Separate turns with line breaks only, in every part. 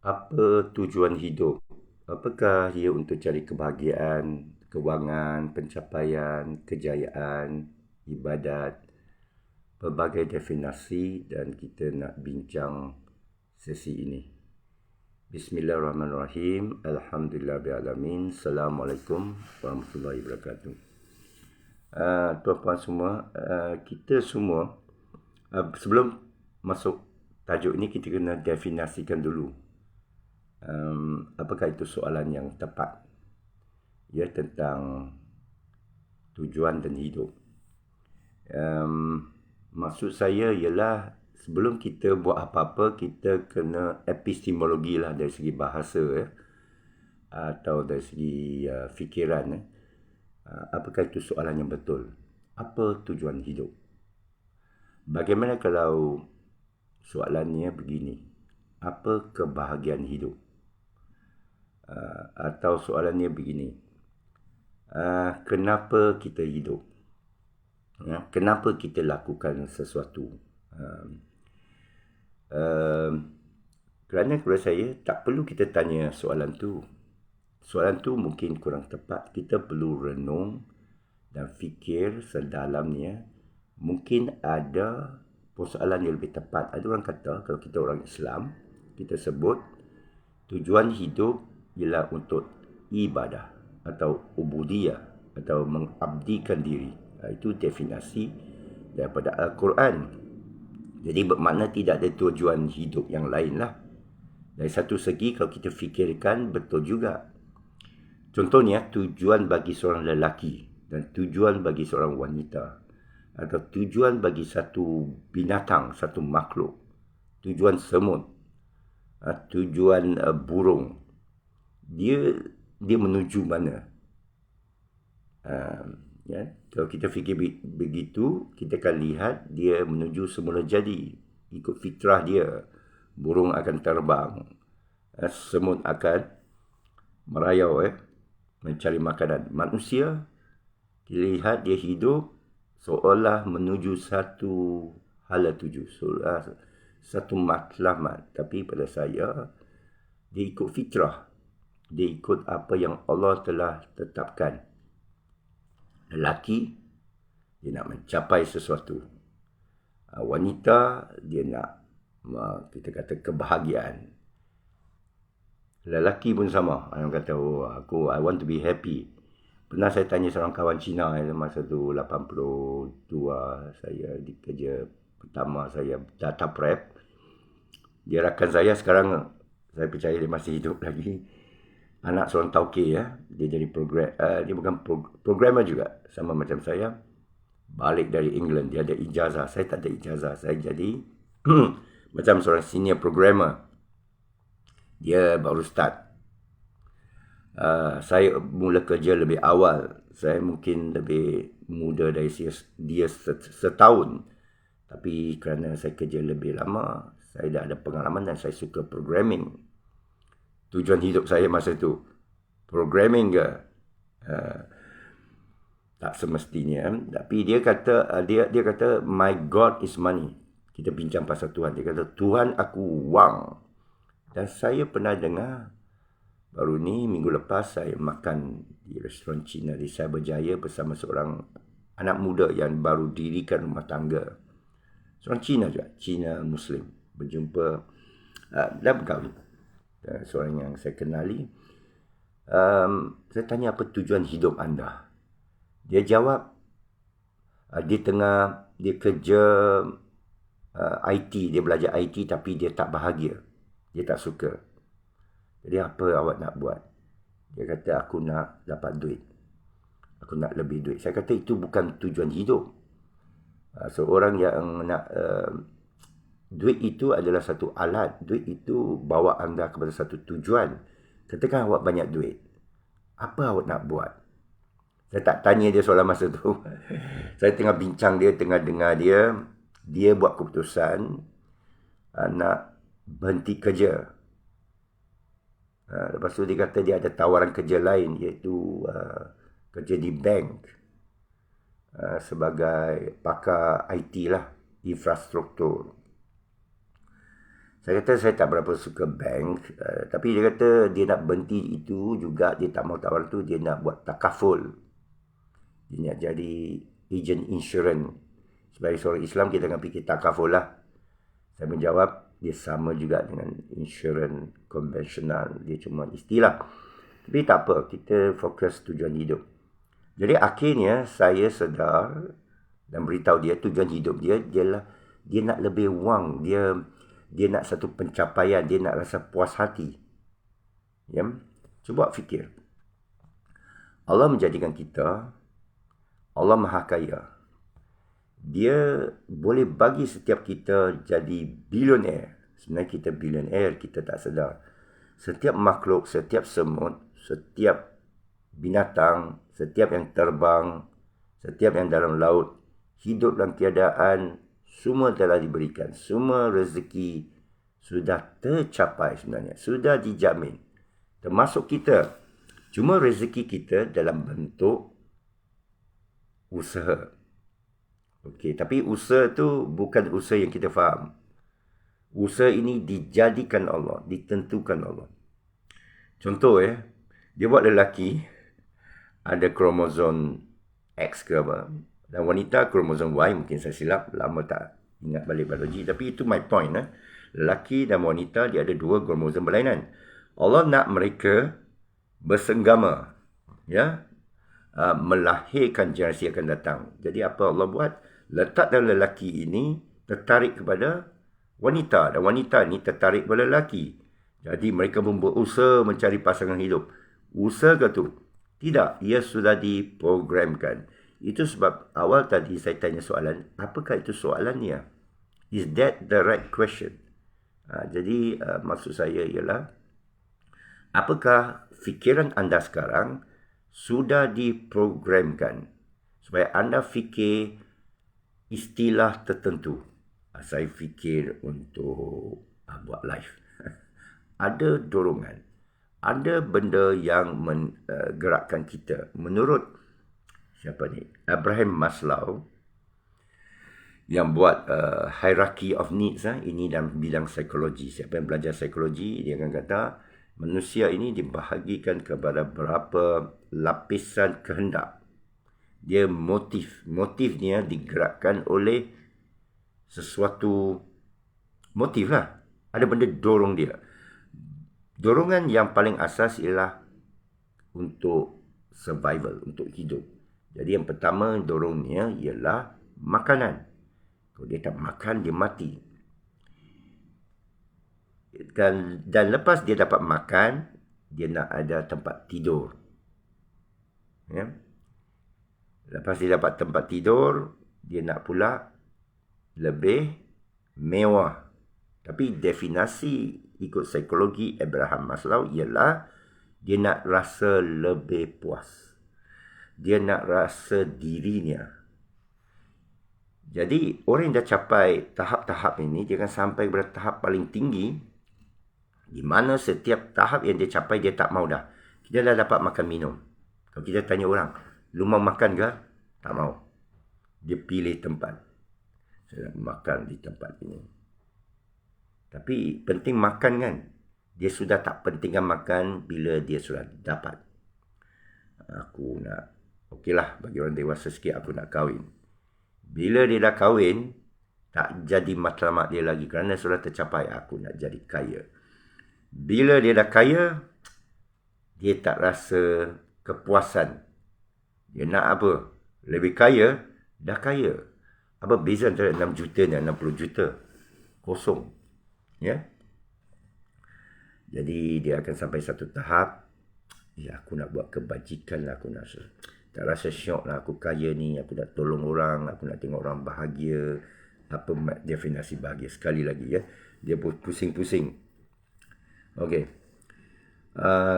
Apa tujuan hidup? Apakah ia untuk cari kebahagiaan, kewangan, pencapaian, kejayaan, ibadat, pelbagai definisi dan kita nak bincang sesi ini. Bismillahirrahmanirrahim. Alhamdulillahirrahmanirrahim. Assalamualaikum warahmatullahi wabarakatuh. Tuan-tuan semua, kita semua sebelum masuk tajuk ini kita kena definisikan dulu apakah itu soalan yang tepat ya tentang tujuan dan hidup. Maksud saya ialah sebelum kita buat apa-apa kita kena epistemologi lah dari segi bahasa atau dari segi fikiran. Apakah itu soalan yang betul? Apa tujuan hidup? Bagaimana kalau soalannya begini? Apa kebahagiaan hidup? Atau soalannya begini, kenapa kita hidup? Kenapa kita lakukan sesuatu? Kerana kepada saya tak perlu kita tanya soalan tu. Soalan tu mungkin kurang tepat. Kita perlu renung dan fikir sedalamnya. Mungkin ada persoalan yang lebih tepat. Ada orang kata, kalau kita orang Islam, kita sebut tujuan hidup ialah untuk ibadah atau ubudiyah atau mengabdikan diri. Itu definisi daripada Al-Quran. Jadi bermakna tidak ada tujuan hidup yang lain lah. Dari satu segi kalau kita fikirkan betul juga. Contohnya tujuan bagi seorang lelaki dan tujuan bagi seorang wanita atau tujuan bagi satu binatang, satu makhluk, tujuan semut, tujuan burung, dia menuju mana? Kalau kita fikir begitu, kita akan lihat dia menuju semula jadi, ikut fitrah dia. Burung akan terbang, semut akan merayau mencari makanan. Manusia, kita lihat dia hidup seolah menuju satu hala tuju, satu matlamat. Tapi pada saya, dia ikut fitrah. Dia ikut apa yang Allah telah tetapkan. Lelaki, dia nak mencapai sesuatu. Wanita, dia nak, kita kata, kebahagiaan. Lelaki pun sama. Orang kata, I want to be happy. Pernah saya tanya seorang kawan Cina masa tu 82, saya di kerja pertama saya data prep. Dia rakan saya sekarang, saya percaya dia masih hidup lagi. Anak seorang tauke dia jadi dia bukan programmer juga sama macam saya. Balik dari England, dia ada ijazah. Saya tak ada ijazah. Saya jadi macam seorang senior programmer. Dia baru start. Saya mula kerja lebih awal. Saya mungkin lebih muda dari dia setahun. Tapi kerana saya kerja lebih lama, saya dah ada pengalaman dan saya suka programming. Tujuan hidup saya masa tu programming ke? Tak semestinya. Tapi dia kata dia kata my God is money. Kita bincang pasal Tuhan. Dia kata Tuhan aku wang. Dan saya pernah dengar baru ni minggu lepas saya makan di restoran Cina di Cyberjaya bersama seorang anak muda yang baru dirikan rumah tangga. Seorang Cina juga, Cina Muslim. Berjumpa dan berkahwin. Seorang yang saya kenali. Saya tanya apa tujuan hidup anda? Dia jawab, dia kerja IT, dia belajar IT tapi dia tak bahagia. Dia tak suka. Jadi apa awak nak buat? Dia kata aku nak dapat duit. Aku nak lebih duit. Saya kata itu bukan tujuan hidup. Seorang yang nak duit itu adalah satu alat. Duit itu bawa anda kepada satu tujuan. Katakan awak banyak duit. Apa awak nak buat? Saya tak tanya dia soalan masa tu. Saya tengah bincang dia, tengah dengar dia. Dia buat keputusan nak berhenti kerja. Lepas tu dia kata dia ada tawaran kerja lain, iaitu kerja di bank sebagai pakar IT lah, infrastruktur. Saya kata saya tak berapa suka bank, tapi dia kata dia nak berhenti itu juga, dia tak mau tawar tu, dia nak buat takaful. Dia nak jadi agent insurans. Sebagai seorang Islam, kita akan fikir takaful lah. Saya menjawab, dia sama juga dengan insurans konvensional. Dia cuma istilah. Tapi tak apa, kita fokus tujuan hidup. Jadi akhirnya saya sedar dan beritahu dia tujuan hidup dia ialah dia nak lebih wang, dia nak satu pencapaian, dia nak rasa puas hati. Ya? Cuba fikir. Allah menjadikan kita, Allah Maha Kaya. Dia boleh bagi setiap kita jadi bilioner. Sebenarnya kita bilioner, kita tak sedar. Setiap makhluk, setiap semut, setiap binatang, setiap yang terbang, setiap yang dalam laut, hidup dalam keadaan, semua telah diberikan. Semua rezeki sudah tercapai sebenarnya. Sudah dijamin. Termasuk kita. Cuma rezeki kita dalam bentuk usaha. Okey, tapi usaha tu bukan usaha yang kita faham. Usaha ini dijadikan Allah, ditentukan Allah. Contoh dia buat lelaki ada kromosom X ke apa, dan wanita kromosom Y, mungkin saya silap, lama tak ingat balik biologi, tapi itu my point. Lelaki dan wanita dia ada dua kromosom berlainan. Allah nak mereka bersenggama, ya, melahirkan generasi akan datang. Jadi apa Allah buat? Letak dalam lelaki ini tertarik kepada wanita, dan wanita ini tertarik kepada lelaki. Jadi mereka berusaha mencari pasangan hidup. Usaha ke tu? Tidak, ia sudah diprogramkan. Itu sebab awal tadi saya tanya soalan, apakah itu soalannya? Is that the right question? Jadi maksud saya ialah, apakah fikiran anda sekarang sudah diprogramkan supaya anda fikir istilah tertentu? Saya fikir untuk buat live. Ada dorongan. Ada benda yang menggerakkan kita. Menurut siapa ni? Abraham Maslow yang buat hierarchy of needs. Ini dalam bidang psikologi. Siapa yang belajar psikologi, dia akan kata manusia ini dibahagikan kepada berapa lapisan kehendak. Dia motifnya digerakkan oleh sesuatu motif lah. Ada benda dorong dia. Dorongan yang paling asas ialah untuk survival, untuk hidup. Jadi yang pertama dorongnya ialah makanan. Kalau dia tak makan, dia mati. Dan lepas dia dapat makan, dia nak ada tempat tidur. Ya? Lepas dia dapat tempat tidur, dia nak pula lebih mewah. Tapi definisi ikut psikologi Abraham Maslow ialah dia nak rasa lebih puas. Dia nak rasa dirinya. Jadi orang yang dah capai tahap-tahap ini, dia akan sampai kepada tahap paling tinggi, di mana setiap tahap yang dia capai, dia tak mau dah. Dia dah dapat makan minum. Kalau kita tanya orang, lu mau makan ke? Tak mau. Dia pilih tempat. Saya nak makan di tempat ini. Tapi penting makan kan? Dia sudah tak pentingkan makan bila dia sudah dapat. Aku nak, okeylah, bagi orang dewasa sikit, aku nak kahwin. Bila dia dah kahwin, tak jadi matlamat dia lagi kerana sudah tercapai, aku nak jadi kaya. Bila dia dah kaya, dia tak rasa kepuasan. Dia nak apa? Lebih kaya, dah kaya. Apa beza antara 6 juta dan 60 juta? Kosong. Ya? Jadi dia akan sampai satu tahap, ya aku nak buat kebajikan lah, aku nak tak rasa syok lah, aku kaya ni, aku nak tolong orang, aku nak tengok orang bahagia. Apa definisi bahagia? Sekali lagi ya, dia pusing-pusing. Okey.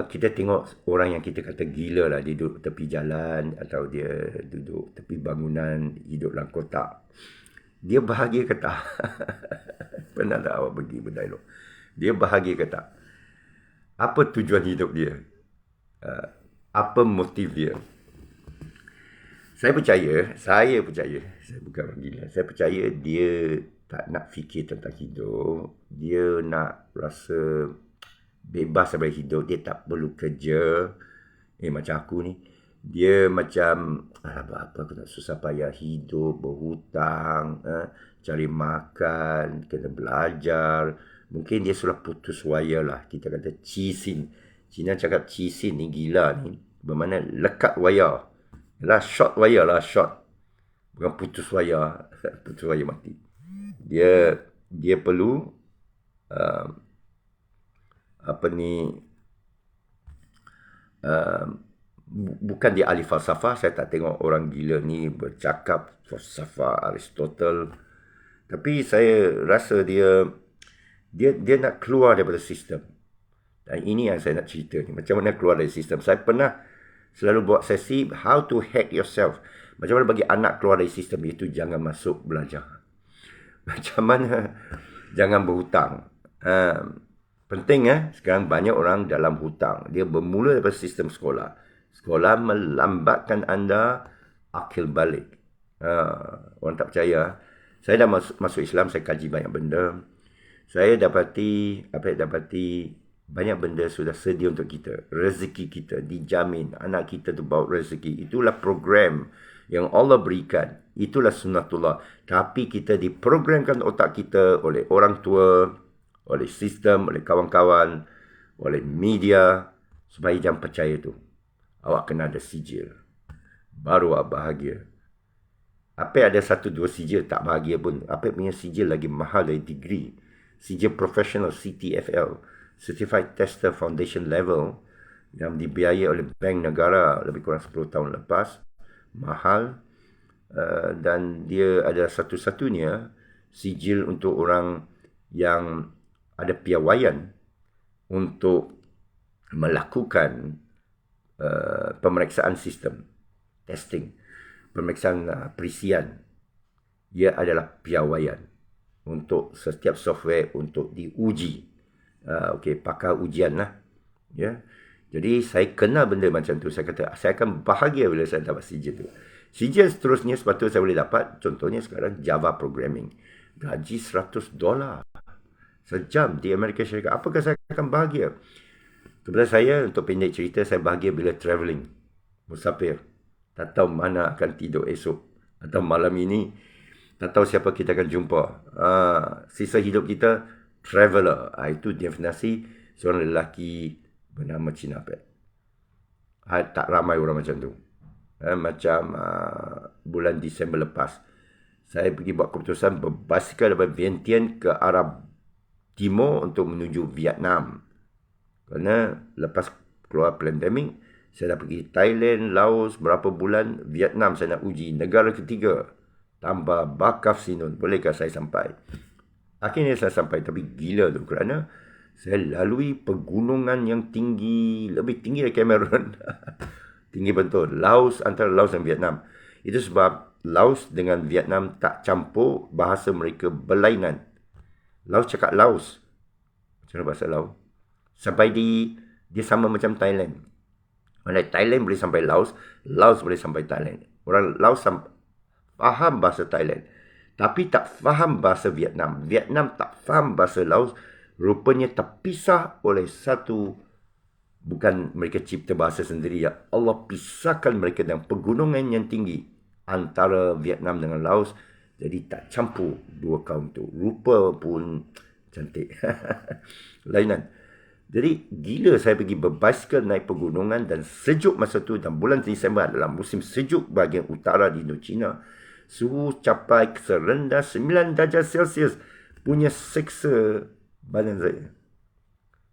Kita tengok orang yang kita kata gila lah, dia duduk tepi jalan atau dia duduk tepi bangunan, hidup dalam kotak. Dia bahagia ke tak? Pernah tak awak pergi berdialog? Dia bahagia ke tak? Apa tujuan hidup dia? Apa motif dia? Saya percaya, saya bukan orang gila, saya percaya dia tak nak fikir tentang hidup, dia nak rasa bebas daripada hidup, dia tak perlu kerja. Macam aku ni, dia macam apa aku nak susah payah hidup, berhutang, cari makan, kena belajar. Mungkin dia sudah putus waya lah. Kita kata cisin. Cina cakap cisin ni gila ni. Bermakna lekat waya. Lah short waya lah, short. Bukan putus waya. Putus waya mati. Dia perlu bukan dia ahli falsafah. Saya tak tengok orang gila ni bercakap falsafah Aristotle. Tapi saya rasa dia nak keluar daripada sistem. Dan ini yang saya nak cerita ni. Macam mana keluar dari sistem. Saya pernah selalu buat sesi how to hack yourself. Macam mana bagi anak keluar dari sistem. Itu jangan masuk belajar. Macam mana jangan berhutang. Penting sekarang banyak orang dalam hutang. Dia bermula daripada sistem sekolah. Sekolah melambatkan anda akil balik. Orang tak percaya. Saya dah masuk Islam, saya kaji banyak benda. Saya dapati banyak benda sudah sedia untuk kita. Rezeki kita dijamin. Anak kita tu bawa rezeki. Itulah program yang Allah berikan. Itulah sunnatullah. Tapi kita diprogramkan otak kita oleh orang tua, oleh sistem, oleh kawan-kawan, oleh media, supaya jangan percaya tu. Awak kena ada sijil. Baru awak bahagia. Apa ada 1-2 sijil tak bahagia pun. Apa punya sijil lagi mahal dari degree. Sijil professional CTFL. Certified Tester Foundation Level. Yang dibiayai oleh bank negara lebih kurang 10 tahun lepas. Mahal. Dan dia ada satu-satunya sijil untuk orang yang ada piawaian untuk melakukan pemeriksaan sistem, testing, pemeriksaan perisian. Ia adalah piawaian untuk setiap software untuk diuji. Pakar ujian lah. Ya. Jadi saya kenal benda macam tu. Saya kata saya akan bahagia bila saya dapat sijil tu. Sijil seterusnya sepatutnya saya boleh dapat. Contohnya sekarang Java Programming. Gaji $100 sejam di Amerika Syarikat. Apakah saya akan bahagia? Kepada saya, untuk pendek cerita, saya bahagia bila travelling. Musafir. Tak tahu mana akan tidur esok. Atau malam ini. Tak tahu siapa kita akan jumpa. Sisa hidup kita, traveller. Itu definisi seorang lelaki bernama Cina Pet. Tak ramai orang macam tu. Macam bulan Disember lepas. Saya pergi buat keputusan berbasikal daripada Vientiane ke arah timur untuk menuju Vietnam. Kerana lepas keluar pandemik, saya dah pergi Thailand, Laos, berapa bulan, Vietnam saya nak uji. Negara ketiga, tambah Bakaf Sinun. Bolehkah saya sampai? Akhirnya saya sampai, tapi gila tu kerana saya lalui pegunungan yang tinggi, lebih tinggi dari Cameron. Tinggi betul. Laos, antara Laos dan Vietnam. Itu sebab Laos dengan Vietnam tak campur, bahasa mereka berlainan. Laos cakap Laos. Macam mana bahasa Laos? Sampai dia sama macam Thailand. Mana Thailand boleh sampai Laos, Laos boleh sampai Thailand. Orang Laos faham bahasa Thailand, tapi tak faham bahasa Vietnam. Vietnam tak faham bahasa Laos. Rupanya terpisah oleh satu, bukan mereka cipta bahasa sendiri. Ya Allah pisahkan mereka dengan pegunungan yang tinggi antara Vietnam dengan Laos. Jadi tak campur dua kaum tu. Rupa pun cantik. Lainan. Jadi gila saya pergi berbasikal naik pegunungan dan sejuk masa tu. Dan bulan Disember adalah musim sejuk bahagian utara di Indochina. Suhu capai serendah 9 darjah Celsius. Punya seksa badan saya.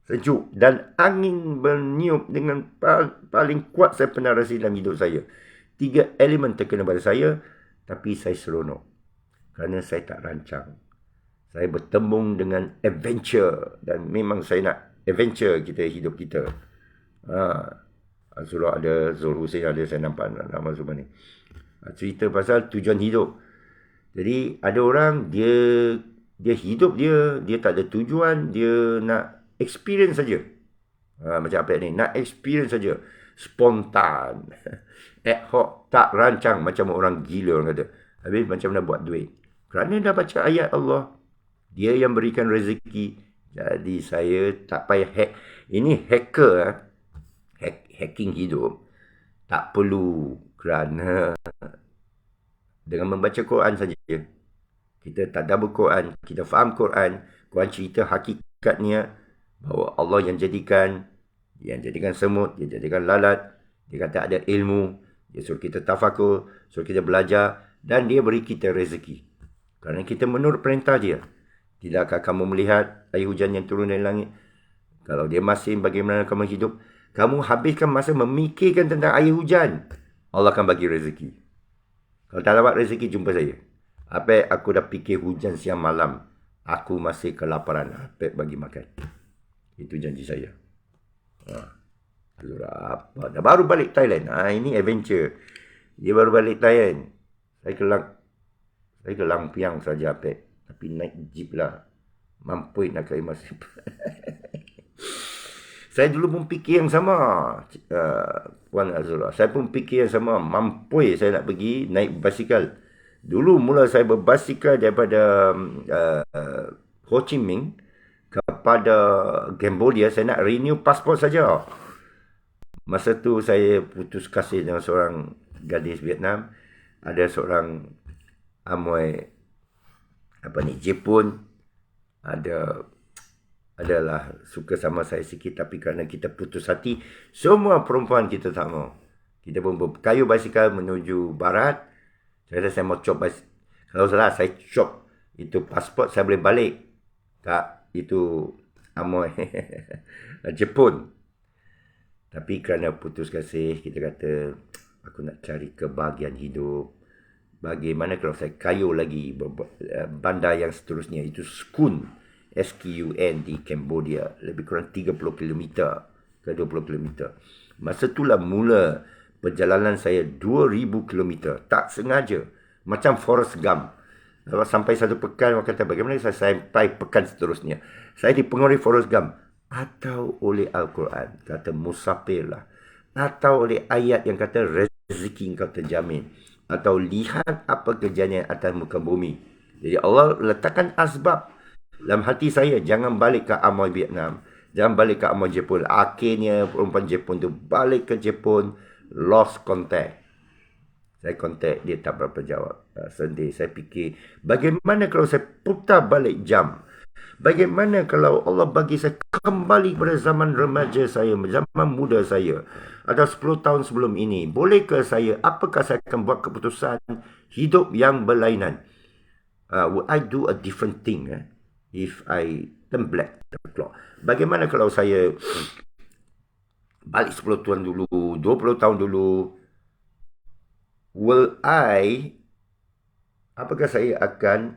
Sejuk. Dan angin berniup dengan paling kuat saya pernah rasa dalam hidup saya. 3 elemen terkena pada saya. Tapi saya seronok. Kerana saya tak rancang. Saya bertembung dengan adventure. Dan memang saya nak adventure kita, hidup kita. Surah ada, Zul Hussein ada, saya nampak nama semua ni. Cerita pasal tujuan hidup. Jadi ada orang, dia hidup dia tak ada tujuan, dia nak experience saja. Macam apa ni, nak experience saja. Spontan. Ad hoc, tak rancang, macam orang gila orang kata. Habis macam mana buat duit? Kerana dah baca ayat Allah, dia yang berikan rezeki. Jadi saya tak payah hack. Ini hacker, hacking hidup. Tak perlu, kerana dengan membaca Quran saja, kita tadabbur Quran, kita faham Quran, Quran cerita hakikatnya bahawa Allah yang jadikan semut, dia jadikan lalat, dia kata ada ilmu, dia suruh kita tafakur, suruh kita belajar, dan dia beri kita rezeki. Kerana kita menurut perintah dia. Tidakkah kamu melihat air hujan yang turun dari langit? Kalau dia masin, bagaimana kamu hidup? Kamu habiskan masa memikirkan tentang air hujan, Allah akan bagi rezeki. Kalau tak dapat rezeki, jumpa saya. Apa aku dah fikir hujan siang malam, aku masih kelaparan. Apa bagi makan. Itu janji saya. Apa? Dah baru balik Thailand. Ini adventure. Dia baru balik Thailand. Saya ke Langpiang saja, Apa. Tapi naik jeep lah. Mampu nak ke masih. Saya dulu pun fikir yang sama, Puan Azura. Saya pun fikir yang sama. Mampu saya nak pergi naik basikal. Dulu mula saya berbasikal daripada Ho Chi Minh kepada Cambodia. Saya nak renew pasport saja. Masa tu saya putus kasih dengan seorang gadis Vietnam. Ada seorang amoy Jepun. Adalah suka sama saya sikit, tapi kerana kita putus hati, semua perempuan kita tak mau. Kita pun berkayu basikal menuju barat. Saya mau cop basikal. Kalau salah saya cop itu pasport, saya boleh balik kat itu amoy Jepun. Tapi kerana putus kasih, kita kata aku nak cari kebahagiaan hidup. Bagaimana kalau saya kayu lagi bandar yang seterusnya, itu Skun, SKUN di Cambodia, lebih kurang 30 km ke 20 km. Masa itulah mula perjalanan saya 2000 km, tak sengaja, macam Forrest Gump. Sampai satu pekan, orang kata bagaimana saya sampai pekan seterusnya. Saya dipengaruhi Forrest Gump, atau oleh Al-Quran, kata musafir lah, atau oleh ayat yang kata rezeki kau terjamin, atau lihat apa kejadian atas muka bumi. Jadi Allah letakkan asbab dalam hati saya, jangan balik ke amoy Vietnam, jangan balik ke amoy Jepun. Akhirnya perempuan Jepun tu balik ke Jepun, lost contact. Saya contact, dia tak berapa jawab. Sedih. Saya fikir, bagaimana kalau saya putar balik jam? Bagaimana kalau Allah bagi saya kembali pada zaman remaja saya, zaman muda saya, atau 10 tahun sebelum ini? Bolehkah saya, apakah saya akan buat keputusan hidup yang berlainan? Would I do a different thing? If I turn black the clock. Bagaimana kalau saya balik 10 tahun dulu, 20 tahun dulu? Apakah saya akan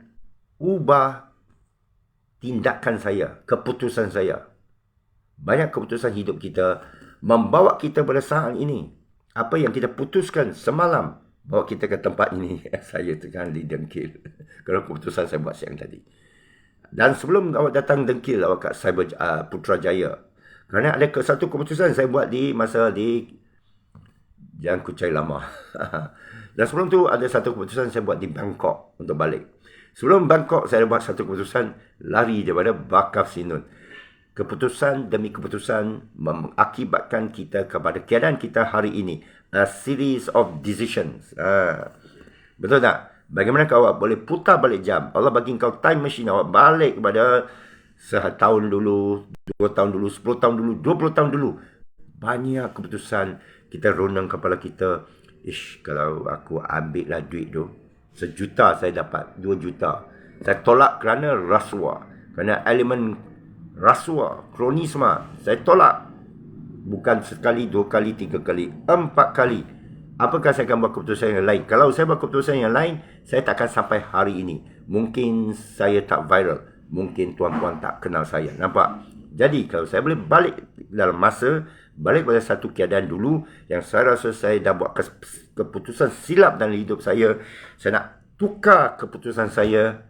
ubah tindakan saya, keputusan saya? Banyak keputusan hidup kita membawa kita pada saat ini. Apa yang kita putuskan semalam bawa kita ke tempat ini. Saya tekan di dengkil. Kalau keputusan saya buat siang tadi. Dan sebelum awak datang dengkil awak kat Cyber Putrajaya, kerana ada satu keputusan saya buat di masa di Jalan Kuchai Lama. Dan sebelum tu ada satu keputusan saya buat di Bangkok untuk balik. Sebelum Bangkok saya buat satu keputusan lari daripada Bakaf Sinun. Keputusan demi keputusan mengakibatkan kita kepada keadaan kita hari ini. A series of decisions. Betul tak? Bagaimana kau awak boleh putar balik jam? Allah bagi kau time machine, awak balik kepada setahun dulu, 2 tahun dulu, 10 tahun dulu, 20 tahun dulu. Banyak keputusan kita ronang kepala kita. Kalau aku ambil lah duit tu, 1 juta saya dapat, 2 juta. Saya tolak kerana rasuah. Kerana elemen rasuah, kronisma. Saya tolak. Bukan sekali, 2 kali, 3 kali, 4 kali. Apakah saya akan buat keputusan yang lain? Kalau saya buat keputusan yang lain, saya tak akan sampai hari ini. Mungkin saya tak viral. Mungkin tuan-tuan tak kenal saya. Nampak? Jadi, kalau saya boleh balik dalam masa, balik pada satu keadaan dulu, yang saya rasa saya dah buat keputusan silap dalam hidup saya nak tukar keputusan saya.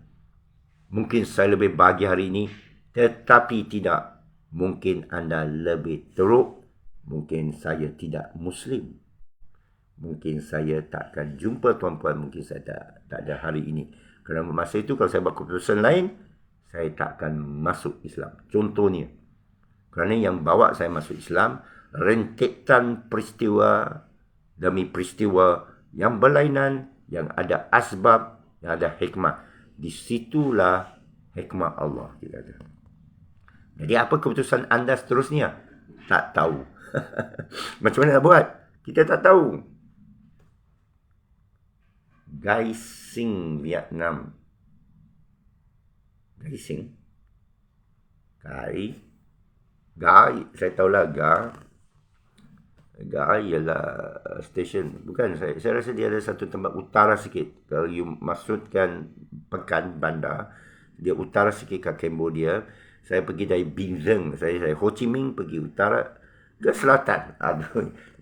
Mungkin saya lebih bahagia hari ini. Tetapi tidak. Mungkin anda lebih teruk. Mungkin saya tidak Muslim. Mungkin saya tak akan jumpa tuan-puan. Mungkin saya tak ada hari ini. Kerana masa itu kalau saya buat keputusan lain, saya tak akan masuk Islam. Contohnya, kerana yang bawa saya masuk Islam, rentetan peristiwa demi peristiwa yang berlainan, yang ada asbab, yang ada hikmah. Di situlah hikmah Allah. Jadi apa keputusan anda seterusnya? Tak tahu. Macam mana nak buat? Kita tak tahu. Gai Sing, Vietnam. Gai Sing. Gai, saya tahulah Gai ialah stesen. Bukan, saya rasa dia ada satu tempat utara sikit. Kalau you maksudkan Pekan Bandar, dia utara sikit ke Cambodia. Saya pergi dari Binzeng, saya Ho Chi Minh pergi utara ke selatan.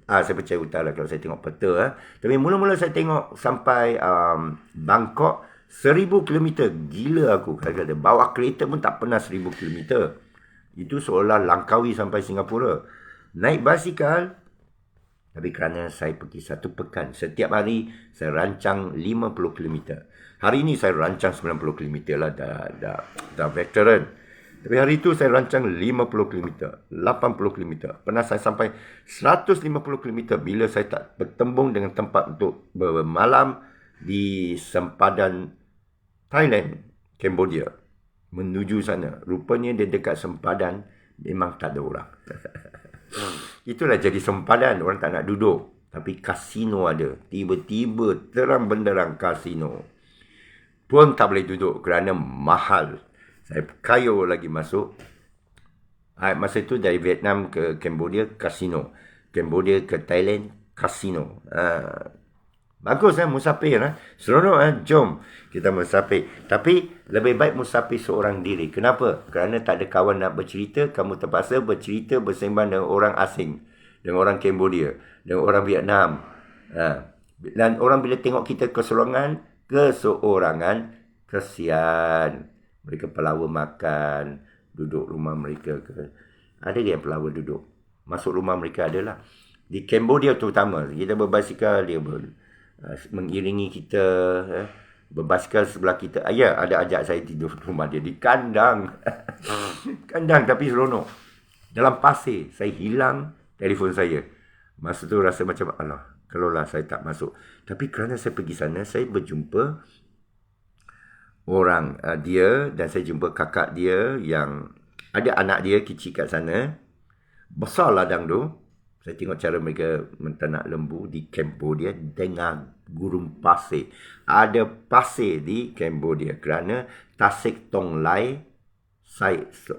Saya percaya utara kalau saya tengok peta. Tapi mula-mula saya tengok sampai Bangkok, 1000 km. Gila aku. Kadang-kadang bawa kereta pun tak pernah 1000 km. Itu seolah Langkawi sampai Singapura. Naik basikal. Tapi kerana saya pergi satu pekan, setiap hari saya rancang 50 km. Hari ini saya rancang 90 km lah, dah veteran. Tapi hari itu saya rancang 50 km, 80 km. Pernah saya sampai 150 km bila saya tak bertembung dengan tempat untuk bermalam di sempadan Thailand, Cambodia. Menuju sana. Rupanya dia dekat sempadan, memang tak ada orang. Itulah jadi sempadan, orang tak nak duduk. Tapi kasino ada. Tiba-tiba terang benderang kasino. Pun tak boleh duduk kerana mahal. Saya kayuh lagi masuk. Masa itu dari Vietnam ke Cambodia, kasino. Cambodia ke Thailand, kasino. Bagus musafir. Seronok. Jom kita musafir. Tapi lebih baik musafir seorang diri. Kenapa? Kerana tak ada kawan nak bercerita. Kamu terpaksa bercerita bersembang dengan orang asing. Dengan orang Cambodia. Dengan orang Vietnam. Dan orang bila tengok kita keseorangan, kesian. Mereka pelawa makan, duduk rumah mereka ke. Ada yang pelawa duduk. Masuk rumah mereka adalah. Di Cambodia terutama, kita berbasikal, dia mengiringi kita, berbasikal sebelah kita. Ada ajak saya tidur di rumah dia, di kandang. Kandang tapi seronok. Dalam pasir, saya hilang telefon saya. Masa tu rasa macam, kalaulah saya tak masuk. Tapi kerana saya pergi sana, saya berjumpa orang dia, dan saya jumpa kakak dia yang ada anak dia kecil kat sana. Besar ladang tu. Saya tengok cara mereka menternak lembu di Cambodia dengan gurun pasir. Ada pasir di Cambodia kerana Tasik Tonglai Sap.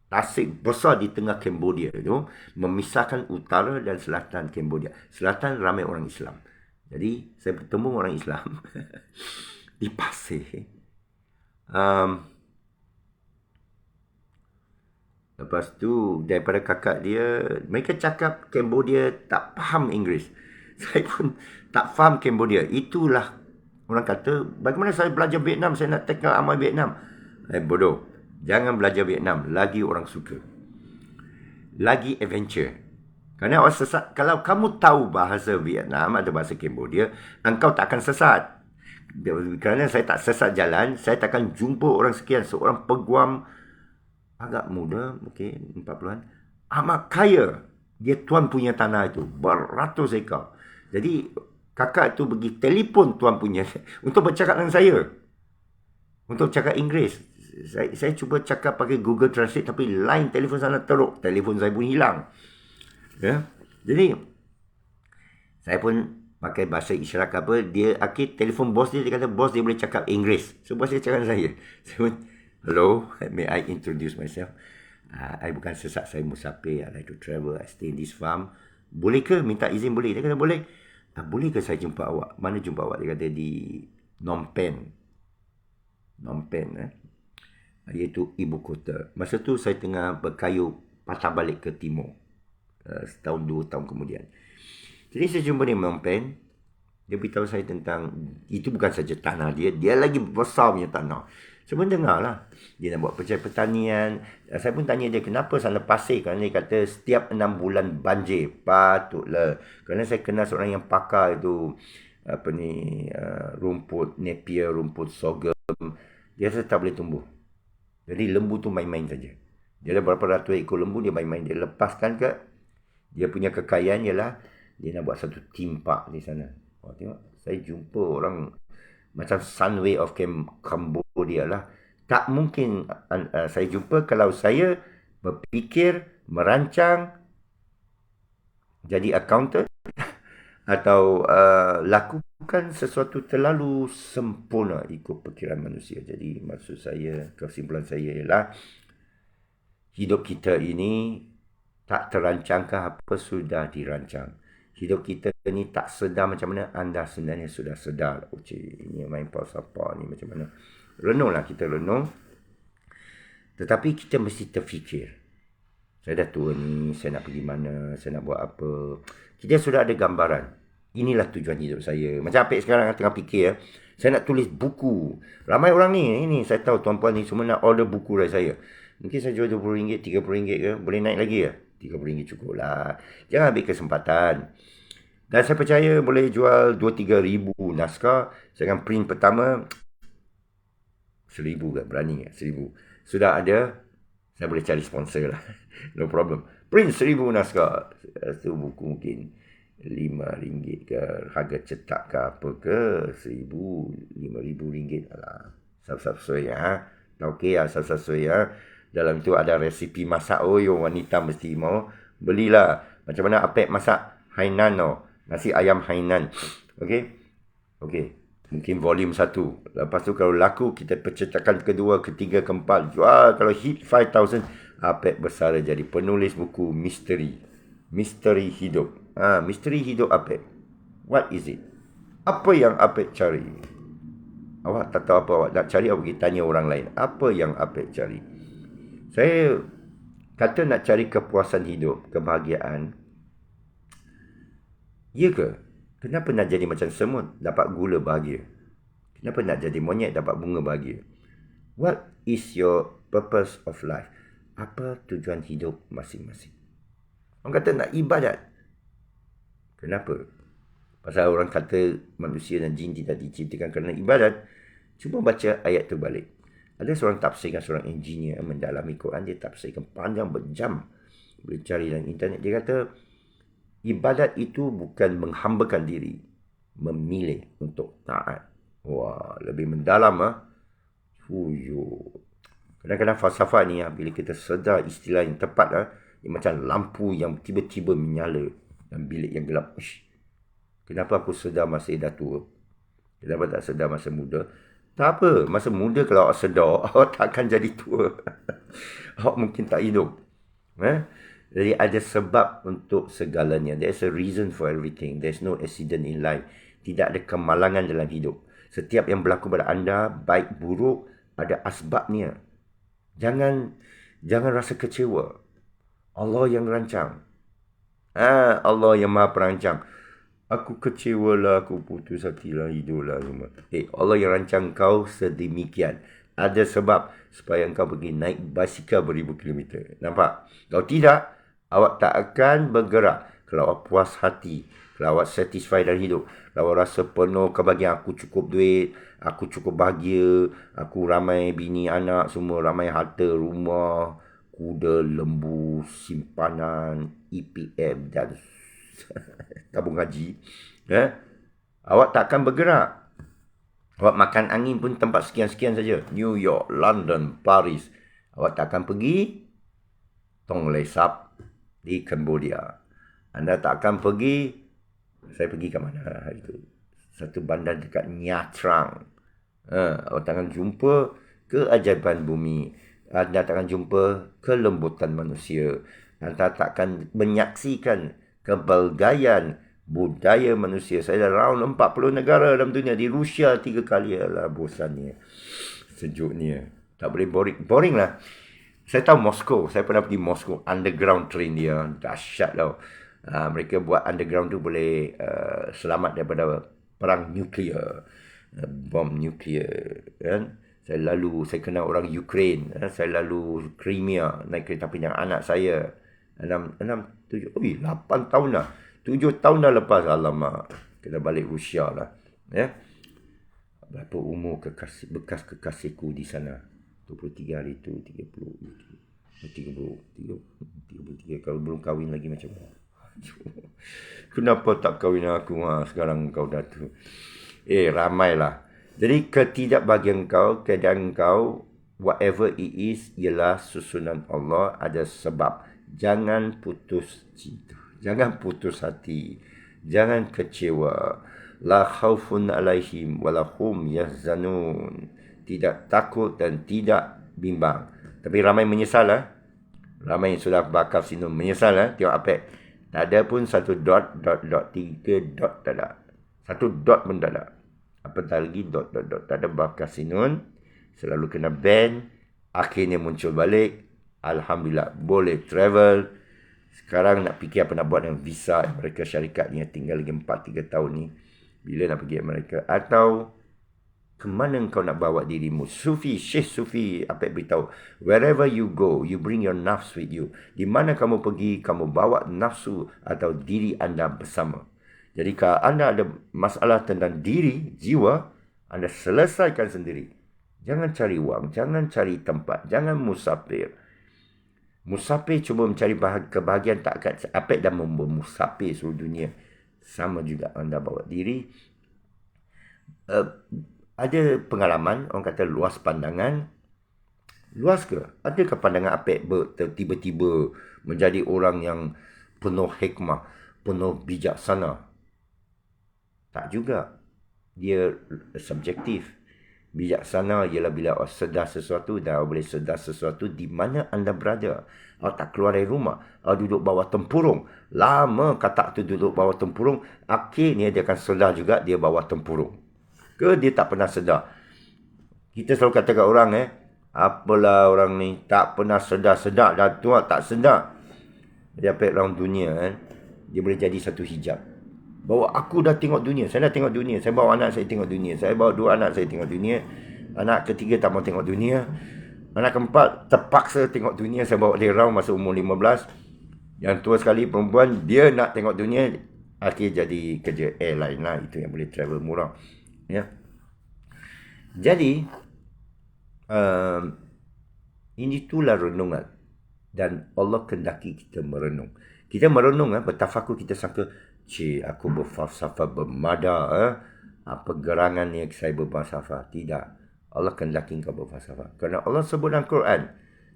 Tasik besar di tengah Cambodia tu, memisahkan utara dan selatan Cambodia. Selatan ramai orang Islam. Jadi, saya bertemu orang Islam di pasir. Lepas tu, daripada kakak dia, mereka cakap Cambodia tak faham Inggeris. Saya pun tak faham Cambodia. Itulah orang kata, bagaimana saya belajar Vietnam, saya nak tackle amal Vietnam. Bodoh. Jangan belajar Vietnam. Lagi orang suka. Lagi adventure. Kerana orang sesat, kalau kamu tahu bahasa Vietnam atau bahasa Cambodia, engkau tak akan sesat. Kerana saya tak sesat jalan, saya tak akan jumpa orang sekian, seorang peguam agak muda, mungkin 40-an, amat kaya. Dia tuan punya tanah itu, beratus ekar. Jadi, kakak itu pergi telefon tuan punya untuk bercakap dengan saya. Untuk cakap Inggeris. Saya cuba cakap pakai Google Translate, tapi line telefon sana teruk. Telefon saya pun hilang. Jadi saya pun pakai bahasa isyarat apa, dia akhir telefon bos dia kata bos dia boleh cakap Inggeris. So bos dia cakap dengan saya. Saya pun, hello, may I introduce myself? I bukan sesat, saya musafir, I like to travel, I stay in this farm. Boleh ke minta izin? Boleh. Dia kata boleh. Boleh ke saya jumpa awak? Mana jumpa awak? Dia kata di Phnom Penh, iaitu ibu kota. Masa tu saya tengah berkayuh patah balik ke timur. Setahun 2 tahun kemudian. Jadi saya jumpa di Phnom Penh. Dia beritahu saya tentang, itu bukan saja tanah dia, dia lagi besar punya tanah. Saya pun dengar lah. Dia nak buat pejabat pertanian. Saya pun tanya dia kenapa sana pasir. Kerana dia kata setiap 6 bulan banjir. Patutlah. Kerana saya kenal seorang yang pakar itu. Rumput napier, rumput sorghum. Dia rasa tak boleh tumbuh. Jadi lembu tu main-main saja. Dia ada berapa ratus ekor lembu, dia main-main. Dia lepaskan ke. Dia punya kekayaan ialah dia nak buat satu theme park di sana. Tengok. Saya jumpa orang macam Sunway of Cambodia lah. Tak mungkin saya jumpa kalau saya berfikir, merancang, jadi accountant atau lakukan sesuatu terlalu sempurna ikut pikiran manusia. Jadi maksud saya, kesimpulan saya ialah hidup kita ini tak terancangkah apa sudah dirancang. Hidup kita ni tak sedar macam mana anda sebenarnya sudah sedar. Ini main falsafah ni macam mana. Renunglah, kita renung. Tetapi kita mesti terfikir. Saya dah tua ni, saya nak pergi mana, saya nak buat apa. Kita sudah ada gambaran. Inilah tujuan hidup saya. Macam Apek sekarang tengah fikir. Saya nak tulis buku. Ramai orang ni saya tahu tuan-puan ni semua nak order buku dari saya. Mungkin saya jual RM20, RM30 ke. Boleh naik lagi ya? RM30 cukup lah. Jangan ambil kesempatan. Dan saya percaya boleh jual 2-3 ribu naskah. Saya akan print pertama 1,000 ke? Berani ke? 1,000. Sudah ada. Saya boleh cari sponsor lah. No problem. Print 1,000 naskah. Itu buku mungkin RM5 ke. Harga cetak ke apa ke. 1,000, RM5,000. Alah. Sab-sab ya. Okey ya, sab-sab ya. Dalam tu ada resipi masak. Oh, wanita mesti mau. Belilah. Macam mana Apek masak Hainan nasi ayam Hainan. Okey. Mungkin volume 1. Lepas tu kalau laku, kita percetakan kedua, ketiga, keempat. Jual. Kalau hit 5,000, Apek bersara jadi penulis buku misteri. Misteri hidup. Misteri hidup Apek. What is it? Apa yang Apek cari? Awak tak tahu apa awak nak cari, awak pergi tanya orang lain. Apa yang Apek cari? Saya kata nak cari kepuasan hidup, kebahagiaan. Ya ke? Kenapa nak jadi macam semut, dapat gula bahagia? Kenapa nak jadi monyet, dapat bunga bahagia? What is your purpose of life? Apa tujuan hidup masing-masing? Orang kata nak ibadat. Kenapa? Pasal orang kata manusia dan jin tidak diciptakan kerana ibadat. Cuma baca ayat tu balik. Ada seorang tafsirkan, seorang engineer mendalami Quran, dia tafsirkan panjang berjam. Boleh cari dalam internet. Dia kata, ibadat itu bukan menghambakan diri, memilih untuk taat. Wah, lebih mendalam Kadang-kadang falsafah ni bila kita sedar istilah yang tepat dia macam lampu yang tiba-tiba menyala dalam bilik yang gelap. Kenapa aku sedar masa dah tua? Kenapa tak sedar masa muda? Tak apa, masa muda kalau awak sedar, awak tak akan jadi tua. Awak mungkin tak hidup. Jadi ada sebab untuk segalanya. There's a reason for everything. There's no accident in life. Tidak ada kemalangan dalam hidup. Setiap yang berlaku pada anda, baik buruk, ada asbabnya. Jangan rasa kecewa. Allah yang rancang. Allah yang maha perancang. Aku kecewa lah, aku putus hati lah, hidup lah semua. Allah yang rancang kau sedemikian. Ada sebab supaya kau pergi naik basikal beribu kilometer. Nampak? Kalau tidak, awak tak akan bergerak. Kalau awak puas hati, kalau awak satisfied dalam hidup, kalau awak rasa penuh kebahagiaan, aku cukup duit, aku cukup bahagia, aku ramai bini anak semua, ramai harta, rumah, kuda, lembu, simpanan, EPF dan tabung haji. Awak tak akan bergerak. Awak makan angin pun tempat sekian-sekian saja. New York, London, Paris. Awak tak akan pergi Tonle Sap di Cambodia. Anda tak akan pergi. Saya pergi ke mana hari itu? Satu bandar dekat Nha Trang. Awak tak akan jumpa keajaiban bumi. Anda tak akan jumpa kelembutan manusia. Anda tak akan menyaksikan kebelgaian budaya manusia. Saya dah round 40 negara dalam dunia. Di Rusia 3 kali. Alah, bosannya. Sejuknya. Tak boleh boring lah. Saya tahu Moskow. Saya pernah pergi Moskow. Underground train dia. Dahsyat tau. Mereka buat underground tu boleh selamat daripada perang nuklear. Bom nuklear. Kan? Saya kenal orang Ukraine, saya lalu Crimea, naik kereta api dengan anak saya. 8 tahun dah. 7 tahun dah lepas, alamak. Kena balik Rusia lah. Ya. Berapa umur bekas kekasihku di sana? 23 hari tu, 33. Kalau belum kahwin lagi macam mana? Kenapa tak kahwin aku? Sekarang kau dah tu. Ramailah. Jadi ketidakbahagiaan kau, keadaan kau, whatever it is, ialah susunan Allah, ada sebab. Jangan putus cinta. Jangan putus hati. Jangan kecewa. La khawfun alaihim walahum yahzanun. Tidak takut dan tidak bimbang. Tapi ramai menyesal lah. Ramai yang sudah bakal sinum menyesal lah. Tengok apa. Tak ada pun satu dot, 3 dot tak ada. Satu dot pun tak ada. Apatah lagi dot. Tak ada bakal sinun. Selalu kena ban. Akhirnya muncul balik. Alhamdulillah. Boleh travel. Sekarang nak fikir apa nak buat dengan visa Amerika Syarikat ni. Tinggal lagi 4-3 tahun ni. Bila nak pergi Amerika. Atau kemana kau nak bawa dirimu? Syekh Sufi apa beritahu, wherever you go, you bring your nafs with you. Di mana kamu pergi, kamu bawa nafsu atau diri anda bersama. Jadi kalau anda ada masalah tentang diri, jiwa, anda selesaikan sendiri. Jangan cari wang, jangan cari tempat, jangan musafir. Musafir cuba mencari kebahagiaan tak akan apek dan musafir seluruh dunia. Sama juga anda bawa diri. Ada pengalaman, orang kata luas pandangan. Luas ke? Adakah pandangan apek tiba-tiba menjadi orang yang penuh hikmah, penuh bijaksana? Tak juga. Dia subjektif. Bijaksana ialah bila awak sedar sesuatu dan awak boleh sedar sesuatu di mana anda berada. Awak tak keluar dari rumah. Awak duduk bawah tempurung. Lama katak tu duduk bawah tempurung. Akhirnya dia akan sedar juga dia bawah tempurung. Ke dia tak pernah sedar. Kita selalu kata kat orang, apalah orang ni tak pernah sedar-sedar. Dah tua tak sedar. Dia apek orang dunia, dia boleh jadi satu hijab. Bahawa aku dah tengok dunia. Saya dah tengok dunia. Saya bawa anak saya tengok dunia. Saya bawa 2 anak saya tengok dunia. Anak ketiga tak mau tengok dunia. Anak keempat terpaksa tengok dunia. Saya bawa dia round masa umur 15. Yang tua sekali perempuan, dia nak tengok dunia. Akhir jadi kerja airline lah. Itu yang boleh travel murah. Ya. Jadi, ini itulah renungan. Dan Allah kendaki kita merenung. Kita merenung, bertafakur, kita sangka, aku berfalsafah bermada. Apa gerangan ni saya berfalsafah? Tidak. Allah kendaki kau berfalsafah. Kerana Allah sebut dalam Quran,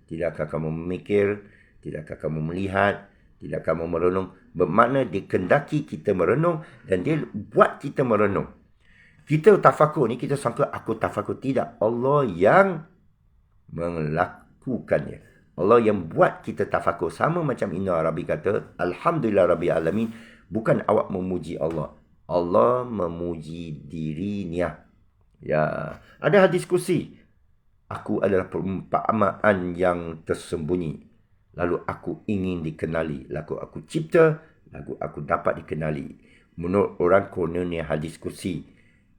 tidakkah kamu memikir, tidakkah kamu melihat, tidakkah kamu merenung. Bermakna dia kendaki kita merenung dan dia buat kita merenung. Kita tafakur ni, kita sangka aku tafakur. Tidak. Allah yang melakukannya. Allah yang buat kita tafakur. Sama macam Inna Arabi kata, Alhamdulillah Rabbil Alamin. Bukan awak memuji Allah. Allah memuji dirinya. Ya. Ada hadis kursi. Aku adalah perumpamaan yang tersembunyi. Lalu aku ingin dikenali. Lalu aku cipta. Lalu aku dapat dikenali. Menurut orang kononnya hadis kursi.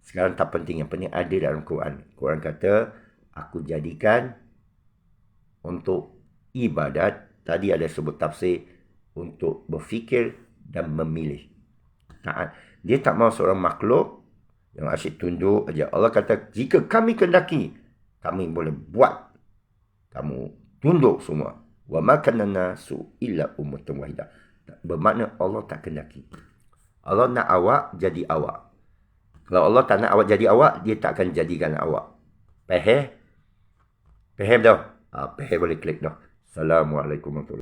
Sekarang tak penting. Yang penting ada dalam Quran. Quran kata, aku jadikan untuk ibadat. Tadi ada sebut tafsir. Untuk berfikir dan memilih. Dia tak mahu seorang makhluk yang asyik tunduk aja. Allah kata, jika kami kendaki, kami boleh buat kamu tunduk semua. Wa ma kana nasu illa ummatan wahidah. Bermakna Allah tak kendaki. Allah nak awak jadi awak. Kalau Allah tak nak awak jadi awak, dia tak akan jadikan awak. Faham dah? Faham boleh klik dah. Assalamualaikum warahmatullahi wabarakatuh.